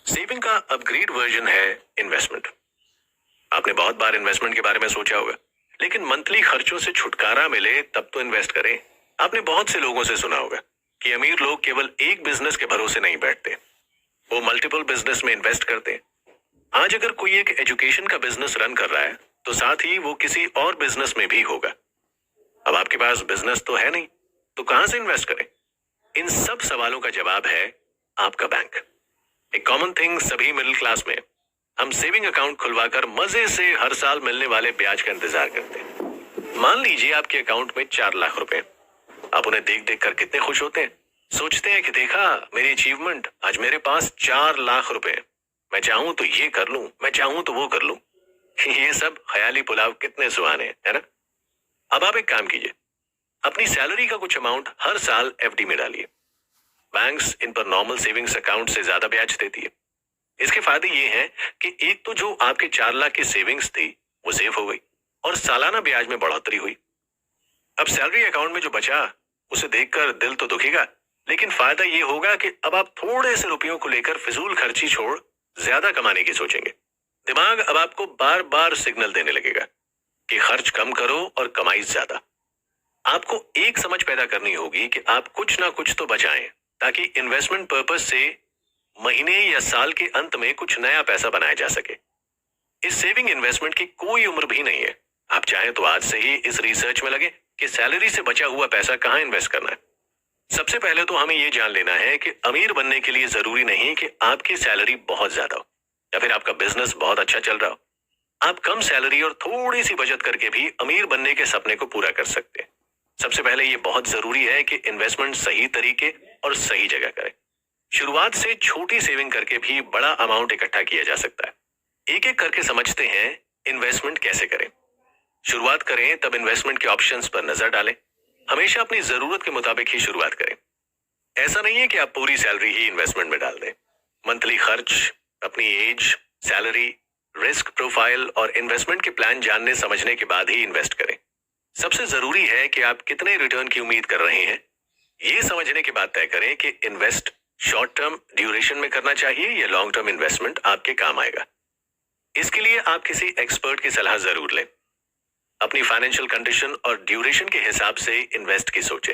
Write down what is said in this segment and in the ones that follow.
Saving का upgrade version है investment. आपने बहुत बार इन्वेस्टमेंट के बारे में सोचा होगा, लेकिन मंथली खर्चों से छुटकारा मिले तब तो इन्वेस्ट करें। आपने बहुत से लोगों से सुना होगा कि अमीर लोग केवल एक बिजनेस के भरोसे नहीं बैठते, वो मल्टीपल बिजनेस में इन्वेस्ट करते हैं। आज अगर कोई एक एजुकेशन का बिजनेस रन कर रहा है तो साथ ही वो किसी और बिजनेस में भी होगा। अब आपके पास बिजनेस तो है नहीं, तो कहां से इन्वेस्ट करें? इन सब सवालों का जवाब है आपका बैंक। एक कॉमन थिंग सभी मिडिल क्लास में, हम सेविंग अकाउंट खुलवाकर मजे से हर साल मिलने वाले ब्याज का इंतजार करते हैं। मान लीजिए आपके अकाउंट में 4 लाख रुपए। आप उन्हें देख देख कर कितने खुश होते हैं। सोचते हैं कि देखा मेरी अचीवमेंट, आज मेरे पास 4 लाख रुपए। मैं चाहूं तो ये कर लूं, मैं चाहूं तो वो कर लूं। ये सब ख्याली पुलाव कितने सुहाने हैं, है ना? अब आप एक काम कीजिए, अपनी सैलरी का कुछ अमाउंट हर साल एफडी में डालिए। बैंक्स इन पर नॉर्मल सेविंग्स अकाउंट से ज्यादा ब्याज देती है। इसके फायदे ये हैं कि एक तो जो आपके 4 लाख की सेविंग्स थी वो सेव हो गई और सालाना ब्याज में बढ़ोतरी हुई। अब सैलरी अकाउंट में जो बचा उसे देखकर दिल तो दुखेगा, लेकिन फायदा ये होगा कि अब आप थोड़े से रुपयों को लेकर फिजूल खर्ची छोड़ ज्यादा कमाने की सोचेंगे। दिमाग अब आपको बार बार सिग्नल देने लगेगा कि खर्च कम करो और कमाई ज्यादा। आपको एक समझ पैदा करनी होगी कि आप कुछ ना कुछ तो बचाएं, ताकि इन्वेस्टमेंट पर्पस से महीने या साल के अंत में कुछ नया पैसा बनाया जा सके। इस सेविंग इन्वेस्टमेंट की कोई उम्र भी नहीं है। आप चाहें तो आज से ही इस रिसर्च में लगे कि सैलरी से बचा हुआ पैसा कहां इन्वेस्ट करना है। सबसे पहले तो हमें यह जान लेना है कि अमीर बनने के लिए जरूरी नहीं कि आपकी सैलरी बहुत ज्यादा हो या फिर आपका बिजनेस बहुत अच्छा चल रहा हो। आप कम सैलरी और थोड़ी सी बचत करके भी अमीर बनने के सपने को पूरा कर सकते हैं। सबसे पहले ये बहुत जरूरी है कि इन्वेस्टमेंट सही तरीके और सही जगह करें। शुरुआत से छोटी सेविंग करके भी बड़ा अमाउंट इकट्ठा किया जा सकता है। एक एक करके समझते हैं इन्वेस्टमेंट कैसे करें। शुरुआत करें तब इन्वेस्टमेंट के ऑप्शंस पर नजर डालें। हमेशा अपनी जरूरत के मुताबिक ही शुरुआत करें। ऐसा नहीं है कि आप पूरी सैलरी ही इन्वेस्टमेंट में डाल दें। मंथली खर्च, अपनी एज, सैलरी, रिस्क प्रोफाइल और इन्वेस्टमेंट के प्लान जानने समझने के बाद ही इन्वेस्ट करें। सबसे जरूरी है कि आप कितने रिटर्न की उम्मीद कर रहे हैं, ये समझने के बाद तय करें कि इन्वेस्ट शॉर्ट टर्म ड्यूरेशन में करना चाहिए या लॉन्ग टर्म इन्वेस्टमेंट आपके काम आएगा। इसके लिए आप किसी एक्सपर्ट की सलाह जरूर लें। अपनी फाइनेंशियल कंडीशन और ड्यूरेशन के हिसाब से इन्वेस्ट की सोचें।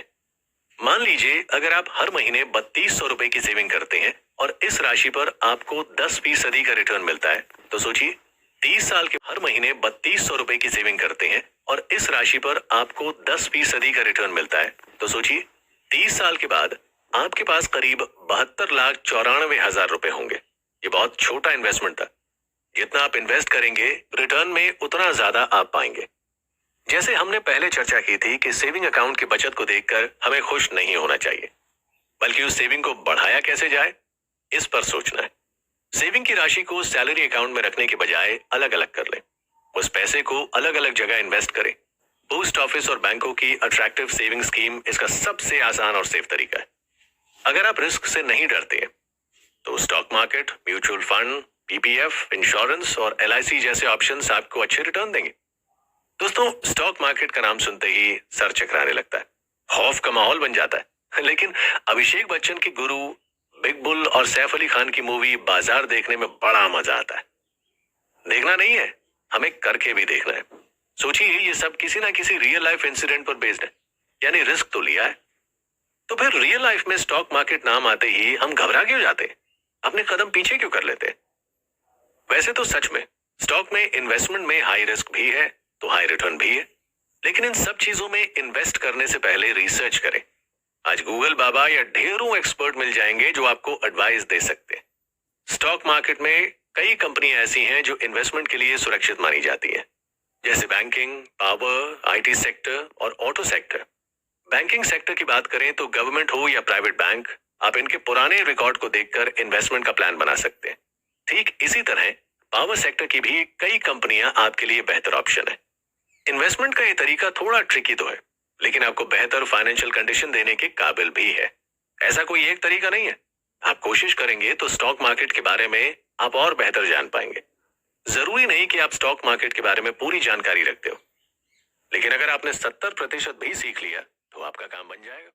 मान लीजिए अगर आप हर महीने 3200 रुपए की सेविंग करते हैं और इस राशि पर आपको 10% का रिटर्न मिलता है, तो सोचिए 30 साल के हर महीने 3200 रुपए की सेविंग करते हैं और इस राशि पर आपको 10% का रिटर्न मिलता है, तो सोचिए 30 साल के बाद आपके पास करीब 72,94,000 रुपए होंगे। ये बहुत छोटा इन्वेस्टमेंट था। जितना आप इन्वेस्ट करेंगे रिटर्न में उतना ज्यादा आप पाएंगे। जैसे हमने पहले चर्चा की थी कि सेविंग अकाउंट की बचत को देखकर हमें खुश नहीं होना चाहिए, बल्कि उस सेविंग को बढ़ाया कैसे जाए इस पर सोचना है। सेविंग की राशि को सैलरी अकाउंट में रखने के बजाय अलग अलग कर लें। उस पैसे को अलग अलग जगह इन्वेस्ट करें। पोस्ट ऑफिस और बैंकों की अट्रैक्टिव सेविंग स्कीम इसका सबसे आसान और सेफ तरीका है। अगर आप रिस्क से नहीं डरते हैं तो stock market, mutual fund, PPF, insurance और एलआईसी जैसे ऑप्शंस आपको अच्छे रिटर्न देंगे। दोस्तों, स्टॉक मार्केट का नाम सुनते ही सर चकराने लगता है, खौफ का माहौल बन जाता है। लेकिन अभिषेक बच्चन की गुरु, बिग बुल और सैफ अली खान की मूवी बाजार देखने में बड़ा मजा आता है। देखना नहीं है, हमें करके भी देखना है। सोचिए ये सब किसी ना किसी रियल लाइफ इंसिडेंट पर बेस्ड है, यानी रिस्क तो लिया है। तो फिर रियल लाइफ में स्टॉक मार्केट नाम आते ही हम घबरा क्यों जाते हैं, अपने कदम पीछे क्यों कर लेते हैं? वैसे तो सच में स्टॉक में इन्वेस्टमेंट में हाई रिस्क भी है तो हाई रिटर्न भी है, लेकिन इन सब चीजों में इन्वेस्ट करने से पहले रिसर्च करें। आज गूगल बाबा या ढेरों एक्सपर्ट मिल जाएंगे जो आपको एडवाइस दे सकते हैं। स्टॉक मार्केट में कई कंपनियां ऐसी हैं जो इन्वेस्टमेंट के लिए सुरक्षित मानी जाती हैं, जैसे बैंकिंग, पावर, आईटी सेक्टर और ऑटो सेक्टर। बैंकिंग सेक्टर की बात करें तो गवर्नमेंट हो या प्राइवेट बैंक, आप इनके पुराने रिकॉर्ड को देखकर इन्वेस्टमेंट का प्लान बना सकते हैं। ठीक इसी तरह पावर सेक्टर की भी कई कंपनियां आपके लिए बेहतर ऑप्शन है। इन्वेस्टमेंट का ये तरीका थोड़ा ट्रिकी तो है, लेकिन आपको बेहतर फाइनेंशियल कंडीशन देने के काबिल भी है। ऐसा कोई एक तरीका नहीं है। आप कोशिश करेंगे तो स्टॉक मार्केट के बारे में आप और बेहतर जान पाएंगे। जरूरी नहीं कि आप स्टॉक मार्केट के बारे में पूरी जानकारी रखते हो, लेकिन अगर आपने 70% भी सीख लिया तो आपका काम बन जाएगा।